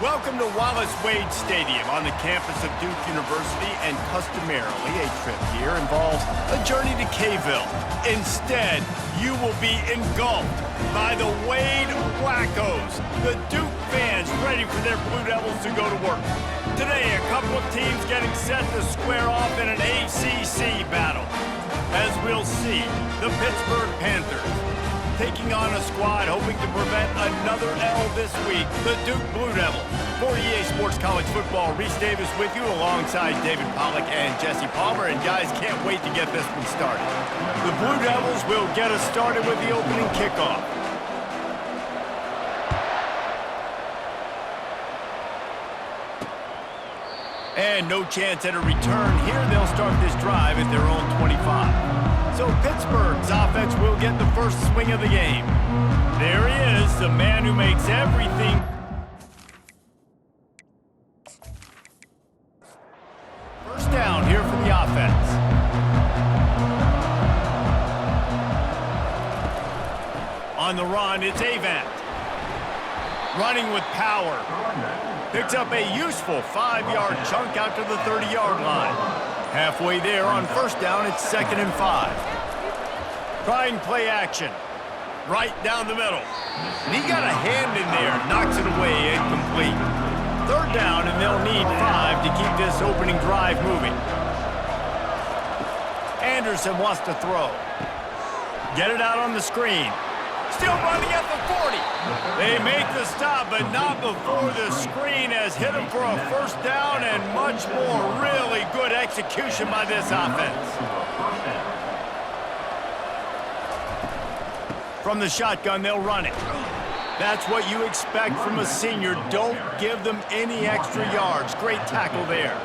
Welcome to Wallace Wade Stadium on the campus of Duke University, and customarily a trip here involves a journey to K-ville. Instead, you will be engulfed by the Wade Wackos, the Duke fans ready for their Blue Devils to go to work. Today, a couple of teams getting set to square off in an ACC battle. As we'll see, the Pittsburgh Panthers taking on a squad hoping to prevent another L this week, the Duke Blue Devils. For EA Sports College Football, Reese Davis with you alongside David Pollack and Jesse Palmer. And guys, can't wait to get this one started. The Blue Devils will get us started with the opening kickoff. And no chance at a return here. They'll start this drive at their own 25. So Pittsburgh's offense will get the first swing of the game. There he is, the man who makes everything. First down here for the offense. On the run, it's Avant. Running with power. Picks up a useful 5-yard chunk out to the 30-yard line. Halfway there on first down, it's 2nd and 5. Trying play action. Right down the middle. And he got a hand in there, knocks it away, incomplete. 3rd down, and they'll need 5 to keep this opening drive moving. Anderson wants to throw. Get it out on the screen. Still running at the 40. They make the stop, but not before the screen has hit him for a first down, and much more. Really good execution by this offense. From the shotgun, they'll run it. That's what you expect from a senior. Don't give them any extra yards. Great tackle there.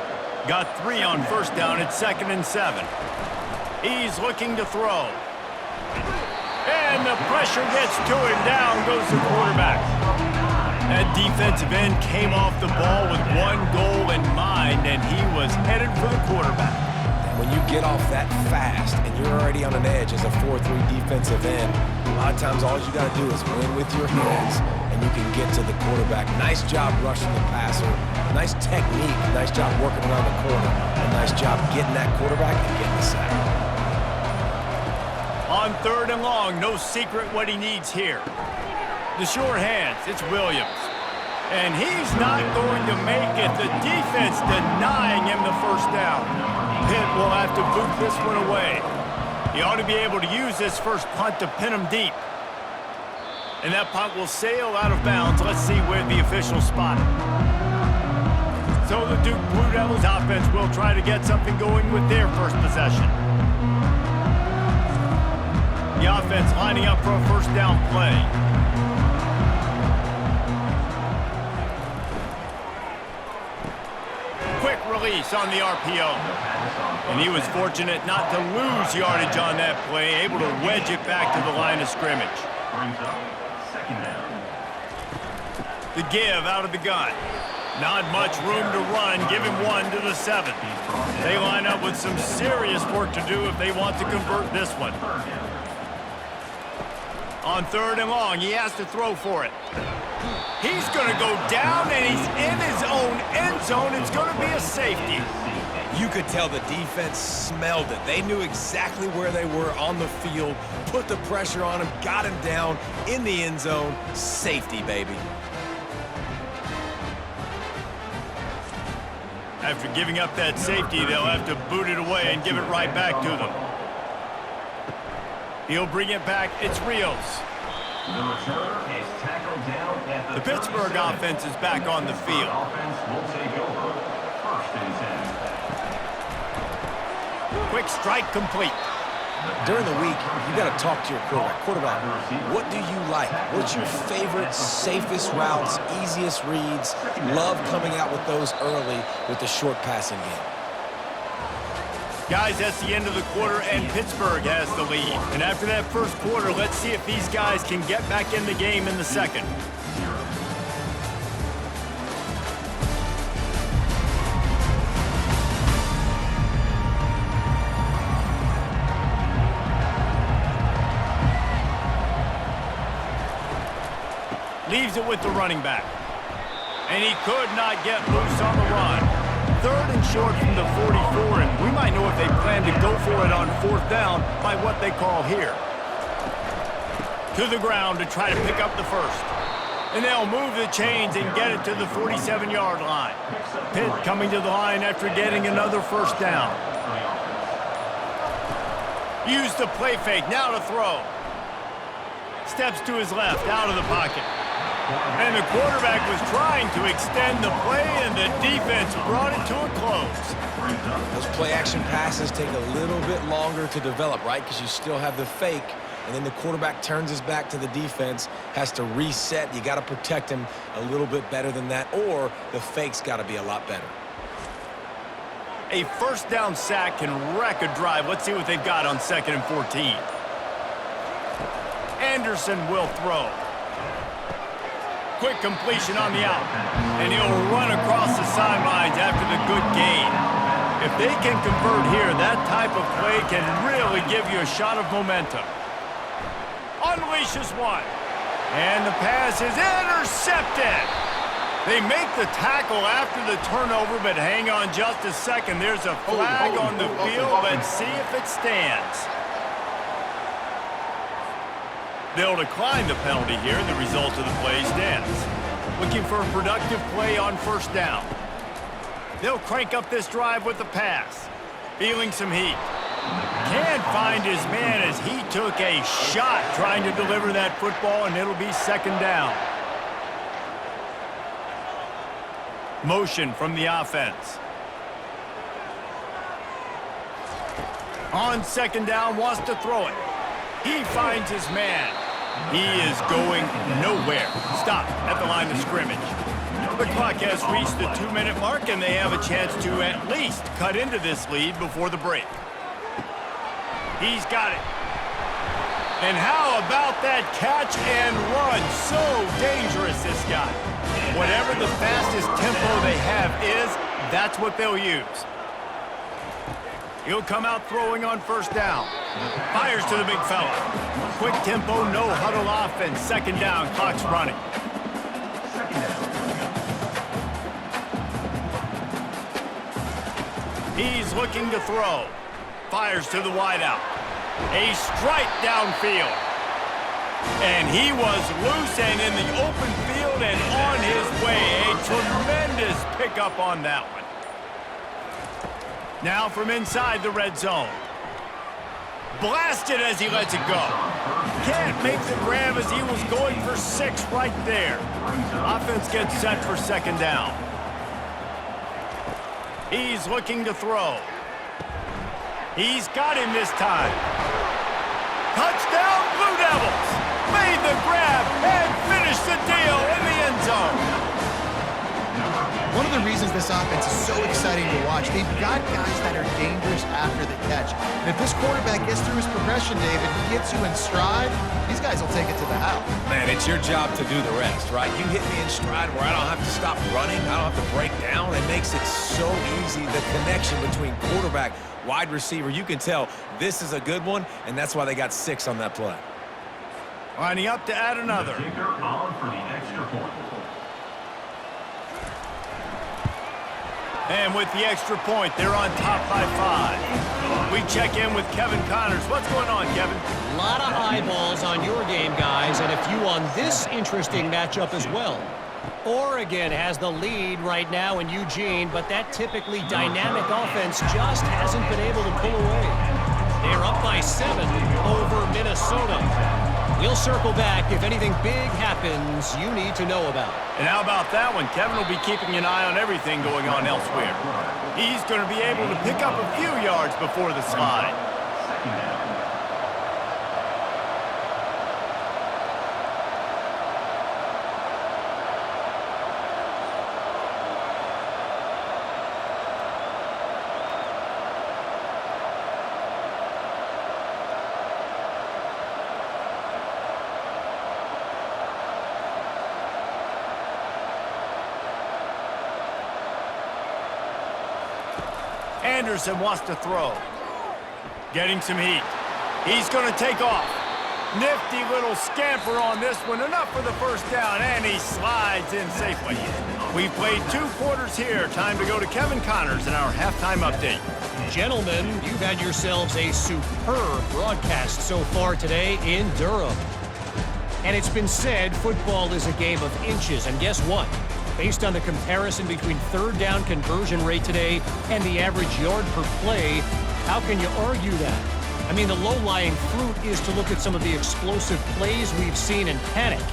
Got 3 on first down. It's 2nd and 7. He's looking to throw. And the pressure gets to him. Down goes the quarterback. That defensive end came off the ball with one goal in mind, and he was headed for the quarterback. When you get off that fast and you're already on an edge as a 4-3 defensive end, a lot of times all you got to do is win with your hands, and you can get to the quarterback. Nice job rushing the passer. Nice technique. Nice job working around the corner. And nice job getting that quarterback and getting the sack. On 3rd and long, no secret what he needs here. The sure hands, it's Williams. And he's not going to make it. The defense denying him the first down. Pitt will have to boot this one away. He ought to be able to use this first punt to pin him deep. And that punt will sail out of bounds. Let's see where the officials spot it. So the Duke Blue Devils offense will try to get something going with their first possession. The offense lining up for a first down play. Quick release on the RPO. And he was fortunate not to lose yardage on that play, able to wedge it back to the line of scrimmage. The give out of the gun. Not much room to run. Give him 1 to the 7. They line up with some serious work to do if they want to convert this one. On 3rd and long, he has to throw for it. He's going to go down, and he's in his own end zone. It's going to be a safety. You could tell the defense smelled it. They knew exactly where they were on the field, put the pressure on him, got him down in the end zone. Safety, baby. After giving up that safety, they'll have to boot it away and give it right back to them. He'll bring it back. It's Rios. The returner is tackled down at the Pittsburgh offense is back on the field. Offense will take over. 1st and 10. Quick strike complete. During the week, you got to talk to your quarterback. What do you like? What's your favorite, safest routes, easiest reads? Love coming out with those early with the short passing game. Guys, that's the end of the quarter, and Pittsburgh has the lead. And after that first quarter, let's see if these guys can get back in the game in the second. Leaves it with the running back. And he could not get loose on the run. 3rd and short from the 44, and we might know if they plan to go for it on 4th down by what they call here. To the ground to try to pick up the first. And they'll move the chains and get it to the 47-yard line. Pitt coming to the line after getting another 1st down. Use the play fake, now to throw. Steps to his left, out of the pocket. And the quarterback was trying to extend the play, and the defense brought it to a close. Those play-action passes take a little bit longer to develop, right? Because you still have the fake, and then the quarterback turns his back to the defense, has to reset. You got to protect him a little bit better than that, or the fake's got to be a lot better. A 1st down sack can wreck a drive. Let's see what they've got on 2nd and 14. Anderson will throw. Quick completion on the out. And he'll run across the sidelines after the good gain. If they can convert here, that type of play can really give you a shot of momentum. Unleashes one. And the pass is intercepted. They make the tackle after the turnover, but hang on just a second. There's a flag on the field. Let's see if it stands. They'll decline the penalty here. The result of the play stands. Looking for a productive play on 1st down. They'll crank up this drive with the pass. Feeling some heat. Can't find his man as he took a shot trying to deliver that football, and it'll be 2nd down. Motion from the offense. On 2nd down, wants to throw it. He finds his man. He is going nowhere. Stop at the line of scrimmage. The clock has reached the 2-minute mark, and they have a chance to at least cut into this lead before the break. He's got it. And how about that catch and run? So dangerous, this guy. Whatever the fastest tempo they have is, that's what they'll use. He'll come out throwing on 1st down. Fires to the big fella. Quick tempo, no huddle offense. 2nd down, clock's running. He's looking to throw. Fires to the wideout. A strike downfield. And he was loose and in the open field and on his way. A tremendous pickup on that one. Now from inside the red zone. Blasted as he lets it go. Can't make the grab as he was going for 6 right there. Offense gets set for 2nd down. He's looking to throw. He's got him this time. Touchdown, Blue Devils! Made the grab and finished the deal in the end zone. One of the reasons this offense is so exciting to watch, they've got guys that are dangerous after the catch. And if this quarterback gets through his progression, David, gets you in stride, these guys will take it to the house. Man, it's your job to do the rest, right? You hit me in stride where I don't have to stop running, I don't have to break down. It makes it so easy. The connection between quarterback, wide receiver, you can tell this is a good one, and that's why they got 6 on that play. Lining up to add another. On for the extra point. And with the extra point, they're on top by 5. We check in with Kevin Connors. What's going on, Kevin? A lot of eyeballs on your game, guys, and a few on this interesting matchup as well. Oregon has the lead right now in Eugene, but that typically dynamic offense just hasn't been able to pull away. They're up by 7 over Minnesota. We'll circle back if anything big happens you need to know about. And how about that one? Kevin will be keeping an eye on everything going on elsewhere. He's going to be able to pick up a few yards before the slide. Anderson wants to throw. Getting some heat. He's going to take off. Nifty little scamper on this one. Enough for the 1st down, and he slides in safely. We've played 2 quarters here. Time to go to Kevin Connors in our halftime update. Gentlemen, you've had yourselves a superb broadcast so far today in Durham. And it's been said football is a game of inches. And guess what? Based on the comparison between third down conversion rate today and the average yard per play, how can you argue that? I mean, the low-lying fruit is to look at some of the explosive plays we've seen and panic.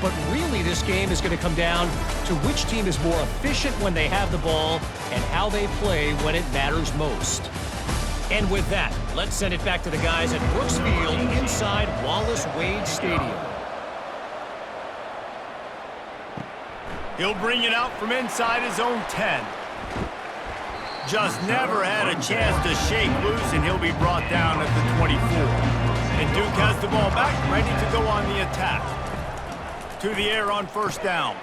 But really, this game is going to come down to which team is more efficient when they have the ball and how they play when it matters most. And with that, let's send it back to the guys at Brooks Field inside Wallace Wade Stadium. He'll bring it out from inside his own 10. Just never had a chance to shake loose, and he'll be brought down at the 24. And Duke has the ball back, ready to go on the attack. To the air on first down.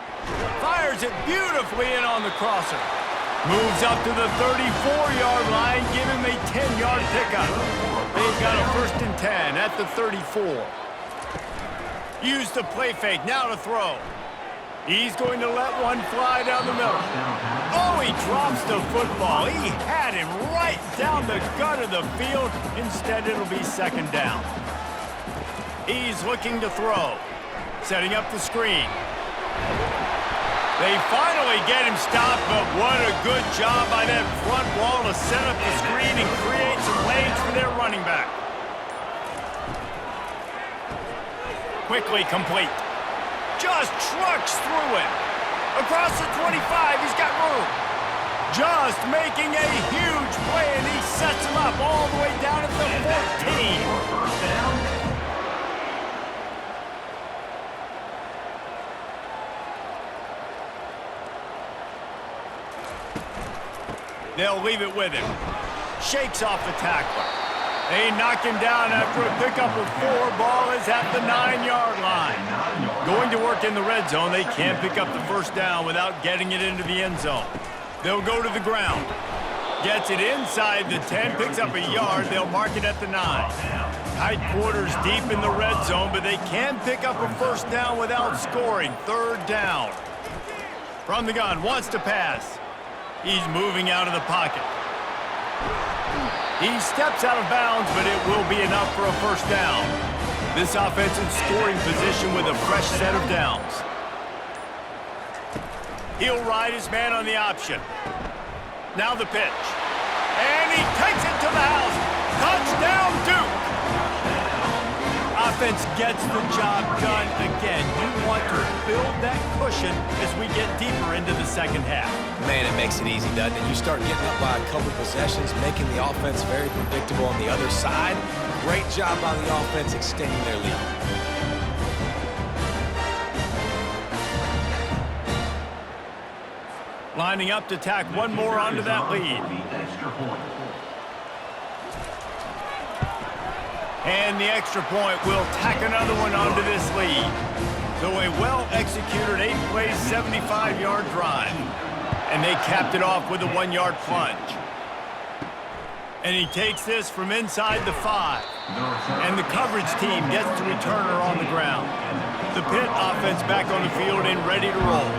Fires it beautifully in on the crosser. Moves up to the 34-yard line, give him a 10-yard pickup. They've got a 1st and 10 at the 34. Use the play fake, now to throw. He's going to let one fly down the middle. Oh, he drops the football. He had him right down the gut of the field. Instead, it'll be 2nd down. He's looking to throw. Setting up the screen. They finally get him stopped, but what a good job by that front wall to set up the screen and create some lanes for their running back. Quickly complete. Just trucks through it. Across the 25, he's got room. Just making a huge play, and he sets him up all the way down at the 14. They'll leave it with him. Shakes off the tackler. They knock him down after a pickup of 4. Ball is at the 9-yard line. Going to work in the red zone. They can't pick up the 1st down without getting it into the end zone. They'll go to the ground. Gets it inside the 10, picks up a yard. They'll mark it at the 9. Tight quarters deep in the red zone, but they can pick up a 1st down without scoring. 3rd down. From the gun, wants to pass. He's moving out of the pocket. He steps out of bounds, but it will be enough for a 1st down. This offense in scoring position with a fresh set of downs. He'll ride his man on the option. Now the pitch. And he takes it to the house. Touchdown, Duke! Offense gets the job done again. You want to build that cushion as we get deeper into the 2nd half. Man, it makes it easy, doesn't it? You start getting up by a couple possessions, making the offense very predictable on the other side. Great job by the offense extending their lead. Lining up to tack one more onto that lead. And the extra point will tack another one onto this lead. So a well-executed 8-play, 75-yard drive. And they capped it off with a 1-yard plunge. And he takes this from inside the 5. And the coverage team gets the returner on the ground. The Pitt offense back on the field and ready to roll.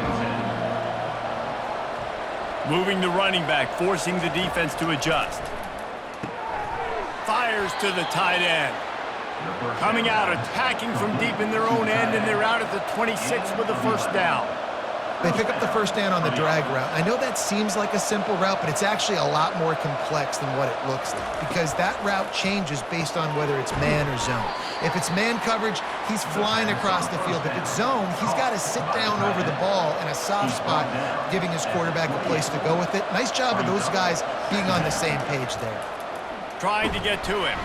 Moving the running back, forcing the defense to adjust. Fires to the tight end. Coming out, attacking from deep in their own end, and they're out at the 26 with the 1st down. They pick up the 1st down on the drag route. I know that seems like a simple route, but it's actually a lot more complex than what it looks like because that route changes based on whether it's man or zone. If it's man coverage, he's flying across the field. If it's zone, he's got to sit down over the ball in a soft spot, giving his quarterback a place to go with it. Nice job of those guys being on the same page there. Trying to get to him.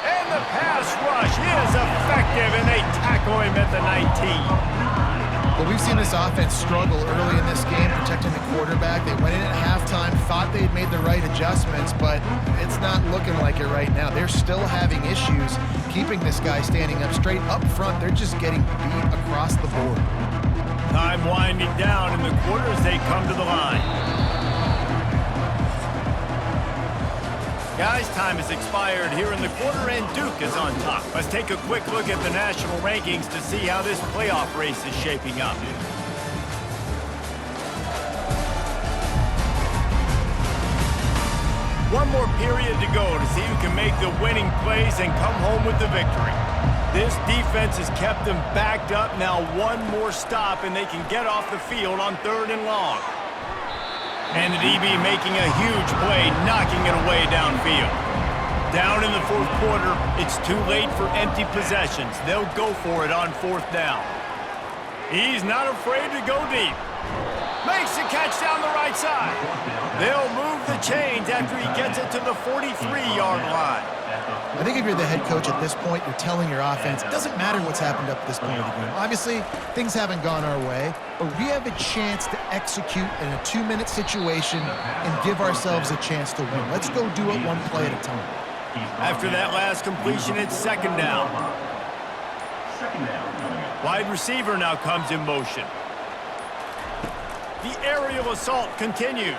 And the pass rush is effective, and they tackle him at the 19. Well, we've seen this offense struggle early in this game, protecting the quarterback. They went in at halftime, thought they'd made the right adjustments, but it's not looking like it right now. They're still having issues keeping this guy standing up straight up front. They're just getting beat across the board. Time winding down in the quarter as they come to the line. Guys, time has expired here in the quarter, and Duke is on top. Let's take a quick look at the national rankings to see how this playoff race is shaping up. One more period to go to see who can make the winning plays and come home with the victory. This defense has kept them backed up. Now one more stop and they can get off the field on 3rd and long. And the DB making a huge play, knocking it away downfield. Down in the 4th quarter, it's too late for empty possessions. They'll go for it on 4th down. He's not afraid to go deep. Makes the catch down the right side. They'll move the chains after he gets it to the 43-yard line. I think if you're the head coach at this point, you're telling your offense, it doesn't matter what's happened up to this point of the game. Obviously, things haven't gone our way, but we have a chance to execute in a 2-minute situation and give ourselves a chance to win. Let's go do it one play at a time. After that last completion, it's 2nd down. Wide receiver now comes in motion. The aerial assault continues.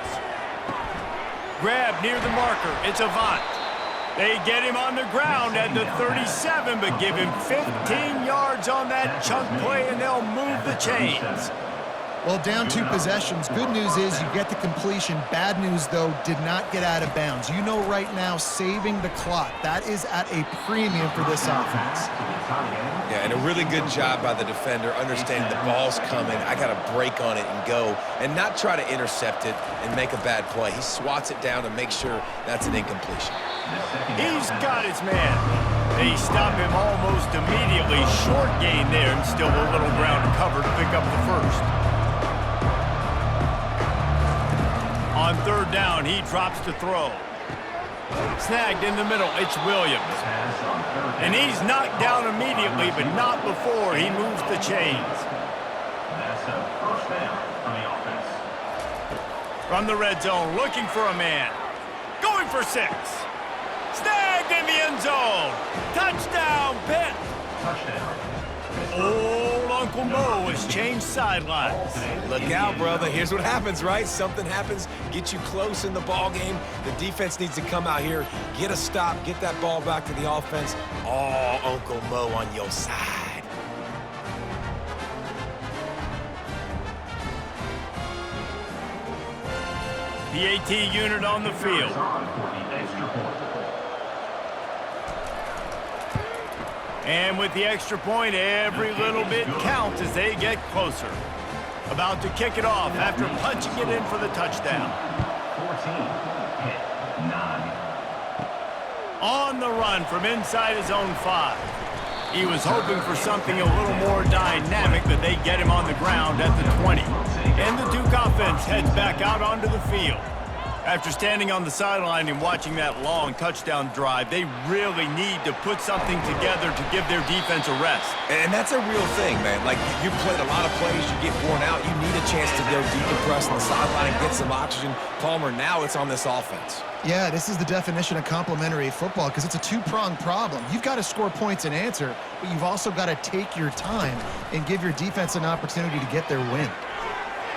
Grab near the marker. It's Avant. They get him on the ground at the 37, but give him 15 yards on that chunk play, and they'll move the chains. Well, down 2 possessions. Good news is you get the completion. Bad news, though, did not get out of bounds. You know right now, saving the clock, that is at a premium for this offense. Yeah, and a really good job by the defender, understanding the ball's coming. I got to break on it and go, and not try to intercept it and make a bad play. He swats it down to make sure that's an incompletion. He's got his man. They stop him almost immediately. Short gain there, and still a little ground to cover to pick up the first. On 3rd down, he drops to throw. Snagged in the middle, it's Williams. And he's knocked down immediately, but not before he moves the chains. That's a 1st down for the offense. From the red zone, looking for a man. Going for 6. Snagged in the end zone. Touchdown, Pitt. Touchdown. Old Uncle Mo has changed sidelines. Look out, brother. Here's what happens, right? Something happens, get you close in the ball game. The defense needs to come out here, get a stop, get that ball back to the offense. Oh, Uncle Mo on your side. PAT unit on the field. And with the extra point, every little bit counts as they get closer. About to kick it off after punching it in for the touchdown. 14, 9. On the run from inside his own 5. He was hoping for something a little more dynamic, but they get him on the ground at the 20. And the Duke offense heads back out onto the field. After standing on the sideline and watching that long touchdown drive, they really need to put something together to give their defense a rest. And that's a real thing, man. Like, you played a lot of plays, you get worn out, you need a chance to go decompress on the sideline, get some oxygen. Palmer, now it's on this offense. Yeah, this is the definition of complementary football because it's a 2-pronged problem. You've got to score points and answer, but you've also got to take your time and give your defense an opportunity to get their win.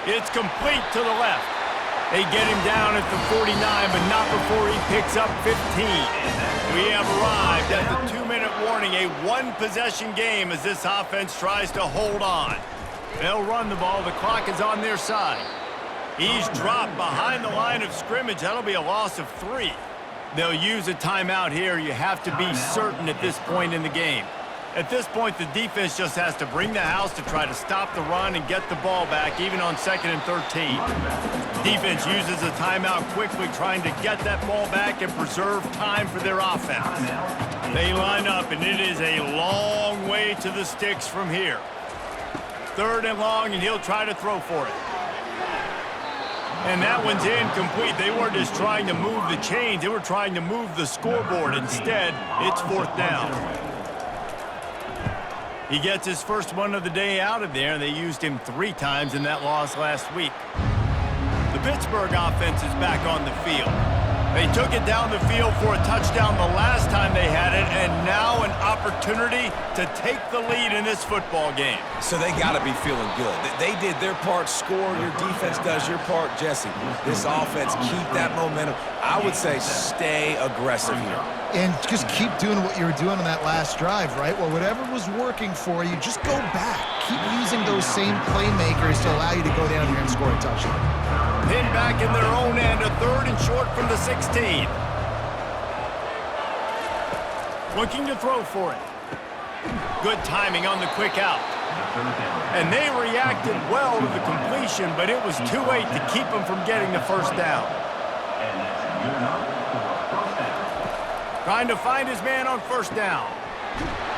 It's complete to the left. They get him down at the 49, but not before he picks up 15. We have arrived at the 2-minute warning, a 1-possession game as this offense tries to hold on. They'll run the ball. The clock is on their side. He's dropped behind the line of scrimmage. That'll be a loss of 3. They'll use a timeout here. You have to be certain at this point in the game. At this point, the defense just has to bring the house to try to stop the run and get the ball back, even on 2nd and 13. Defense uses a timeout quickly, trying to get that ball back and preserve time for their offense. They line up, and it is a long way to the sticks from here. 3rd and long, and he'll try to throw for it. And that one's incomplete. They weren't just trying to move the chains. They were trying to move the scoreboard. Instead, it's 4th down. He gets his first one of the day out of there, and they used him 3 times in that loss last week. The Pittsburgh offense is back on the field. They took it down the field for a touchdown the last time they had it, and now an opportunity to take the lead in this football game. So they got to be feeling good. They did their part, score. Your defense does your part, Jesse. This offense, keep that momentum. I would say stay aggressive here. And just keep doing what you were doing on that last drive, right? Well, whatever was working for you, just go back. Keep using those same playmakers to allow you to go down here and score a touchdown. Pinned back in their own end, a 3rd and short from the 16. Looking to throw for it. Good timing on the quick out. And they reacted well to the completion, but it was too late to keep them from getting the first down. Trying to find his man on first down.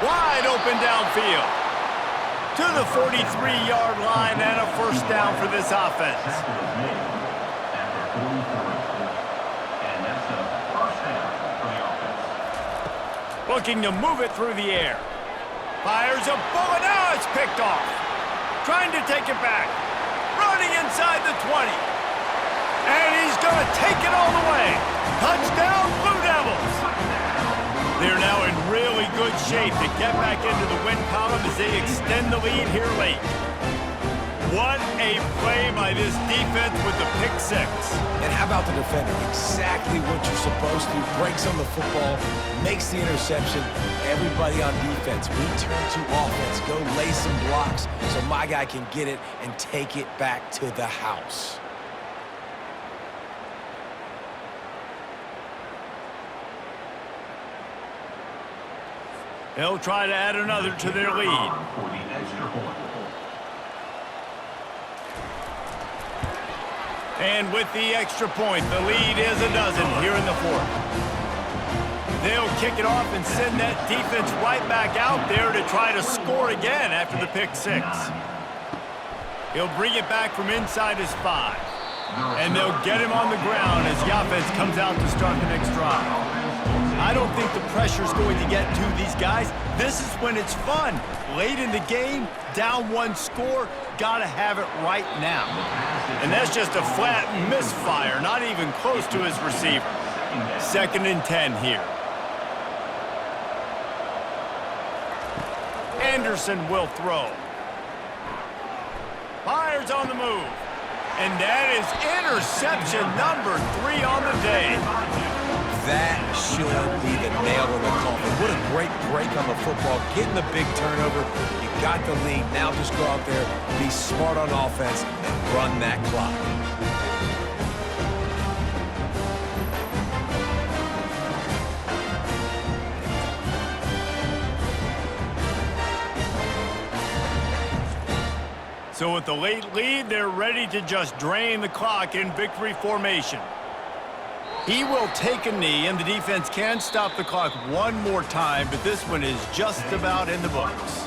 Wide open downfield. To the 43-yard line and a first down for this offense. Looking to move it through the air. Fires a bullet. Now it's picked off. Trying to take it back. Running inside the 20. And he's going to take it all the way. Touchdown, Blue Devils. They're now in really good shape to get back into the win column as they extend the lead here late. What a play by this defense with the pick 6. And how about the defender? Exactly what you're supposed to. Breaks on the football, makes the interception. Everybody on defense, we turn to offense. Go lay some blocks so my guy can get it and take it back to the house. They'll try to add another to their lead. And with the extra point, the lead is a dozen here in the 4th. They'll kick it off and send that defense right back out there to try to score again after the pick 6. He'll bring it back from inside his 5. And they'll get him on the ground as the offense comes out to start the next drive. I don't think the pressure's going to get to these guys. This is when it's fun. Late in the game, down 1 score, gotta have it right now. And that's just a flat misfire, not even close to his receiver. 2nd and 10 here. Anderson will throw. Fires on the move. And that is interception number 3 on the day. That should be the nail in the coffin. What a great break on the football. Getting the big turnover. You got the lead. Now just go out there, be smart on offense, and run that clock. So with the late lead, they're ready to just drain the clock in victory formation. He will take a knee, and the defense can stop the clock one more time, but this one is just about in the books.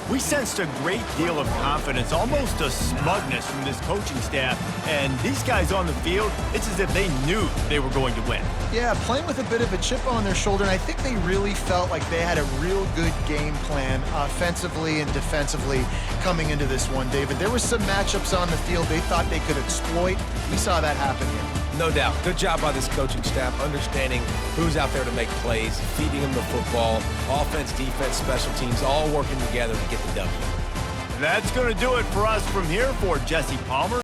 We sensed a great deal of confidence, almost a smugness from this coaching staff, and these guys on the field, it's as if they knew they were going to win. Yeah, playing with a bit of a chip on their shoulder, and I think they really felt like they had a real good game plan offensively and defensively coming into this one, David. There were some matchups on the field they thought they could exploit. We saw that happen here. No doubt. Good job by this coaching staff, understanding who's out there to make plays, feeding them the football, offense, defense, special teams, all working together to get the W. That's going to do it for us from here for Jesse Palmer.